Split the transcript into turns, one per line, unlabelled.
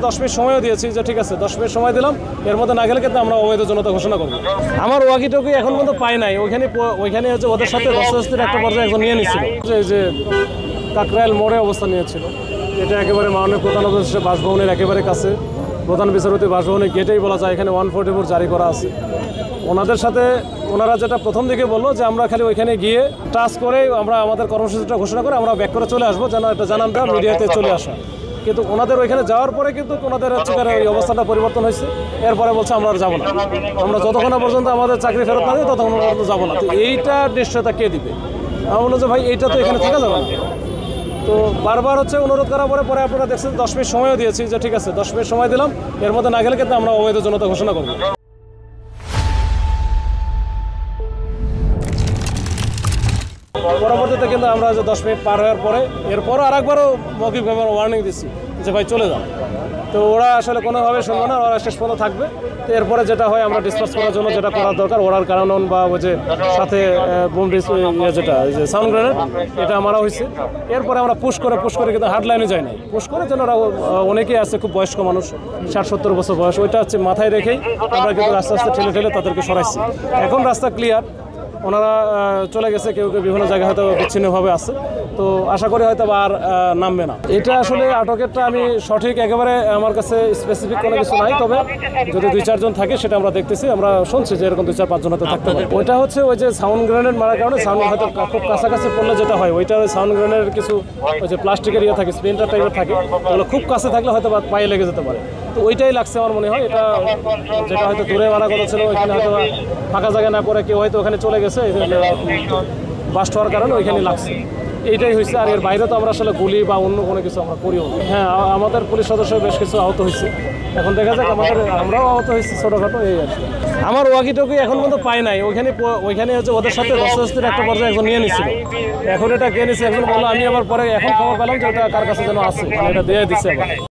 10 minute সময়ও দিয়েছি যে ঠিক আছে 10 মিনিট সময় দিলাম, এর মধ্যে না গেলে কিন্তু আমরা অবৈধ জনতা ঘোষণা করবো। আমার ওয়াকিটকি এখন পর্যন্ত পাই নাই, ওইখানে হচ্ছে ওদের সাথে ধস্তাধস্তির একটা পর্যায়ে একজন নিয়ে নিচ্ছিল, যে কাকরাইল মোড়ে অবস্থান নিয়েছিল। এটা একেবারে মাননীয় প্রধান উপদেষ্টা বাসভবনের একেবারে কাছে, প্রধান বিচারপতি বাসভবনের গেটেই বলা যায়, এখানে 144 জারি করা আছে। ওনাদের সাথে ওনারা যেটা প্রথম দিকে বললো যে আমরা খালি ওইখানে গিয়ে টাচ করে আমরা আমাদের কর্মসূচিটা ঘোষণা করে আমরা ব্যাক করে চলে আসবো, যেন এটা জানান দেওয়া মিডিয়াতে চলে আসা। কিন্তু ওনাদের ওইখানে যাওয়ার পরে কিন্তু ওনাদের হচ্ছে এই অবস্থাটা পরিবর্তন হয়েছে। এরপরে বলছে আমরা আর যাবো না, আমরা যতক্ষণ পর্যন্ত আমাদের চাকরি ফেরত না দিই ততক্ষণ পর্যন্ত যাবো না। তো এইটা নিশ্চয়তা কে দিবে? আমি বললো যে ভাই এইটা তো এখানে থাকা যাবে না। তো বারবার হচ্ছে অনুরোধ করার পরে আপনারা দেখছেন 10 মিনিট সময়ও দিয়েছি যে ঠিক আছে 10 মিনিট সময় দিলাম, এর মধ্যে না গেলে কিন্তু আমরা অবৈধ জনতা ঘোষণা করবো। পরবর্তীতে কিন্তু আমরা যে 10 মিনিট পার হওয়ার পরে এরপরও আরেকবারও মৌখিকভাবে ওয়ার্নিং দিচ্ছি যে ভাই চলে যান। তো ওরা আসলে কোনোভাবে শুনবো না, ওরা শেষ পর্যন্ত থাকবে। তো এরপরে যেটা হয় আমরা ডিসপাস করার জন্য যেটা করার দরকার, ওরার কারণ বা ওই যে সাথে বোম যেটা ওই যে সাউন্ড গ্রেনেড এটা মারা হয়েছে। এরপরে আমরা পুশ করে কিন্তু হার্ড লাইনে যাই নাই, পুশ করে যেন ওরা অনেকেই আছে খুব বয়স্ক মানুষ, 60-70 বছর বয়স, ওইটা হচ্ছে মাথায় রেখেই আমরা কিন্তু আস্তে আস্তে ঠেলে তাদেরকে সরাইছি। এখন রাস্তা ক্লিয়ার, ওনারা চলে গেছে, কেউ বিভিন্ন জায়গায় হয়তো বিচ্ছিন্নভাবে আছে। তো আশা করি হয়তো আর নামবে না। এটা আসলে আটকেরটা আমি সঠিক একেবারে আমার কাছে স্পেসিফিক কোনো কিছু নাই, তবে যদি 2-4 জন থাকে সেটা আমরা দেখতেছি, আমরা শুনছি যে এরকম 2-4-5 জন হয়তো থাকতে পারে। ওইটা হচ্ছে ওই যে সাউন্ড গ্রেনেড মারার কারণে সাউন্ড হয়তো খুব কাছাকাছি পড়লে যেটা হয়, ওইটা সাউন্ড গ্রেনেডের কিছু ওই যে প্লাস্টিকের ইয়ে থাকে, স্প্লিন্টার টাইপের থাকে, ওগুলো খুব কাছে থাকলে হয়তো পায়ে লেগে যেতে পারে। তো ওইটাই লাগছে আমার মনে হয়। এটা যেটা হয়তো দূরে মারা কথা ছিল, ওইখানে হয়তো ফাঁকা জায়গা না করে কেউ হয়তো ওখানে চলে গেছে, বাস্ট হওয়ার কারণে ওইখানে লাগছে, এইটাই হয়েছে। আর এর বাইরে তো আমরা আসলে গুলি বা অন্য কোনো কিছু আমরা করিও। হ্যাঁ, আমাদের পুলিশ সদস্য বেশ কিছু আহত হয়েছে, এখন দেখা যাক আমরাও আহত হয়েছি ছোটোখাটো, এই আর কি। আমার ওয়াকিটকি এখন পর্যন্ত পাই নাই, ওইখানে হচ্ছে ওদের সাথে ধস্তাধস্তির একটা পর্যায়ে একজন নিয়ে নিচ্ছিল। এখন এটা কে নিচ্ছে একজন বললো, আমি আবার পরে এখন খবর পেলাম যে এটা কার কাছে যেন আছে, এটা দিয়ে দিচ্ছে আবার।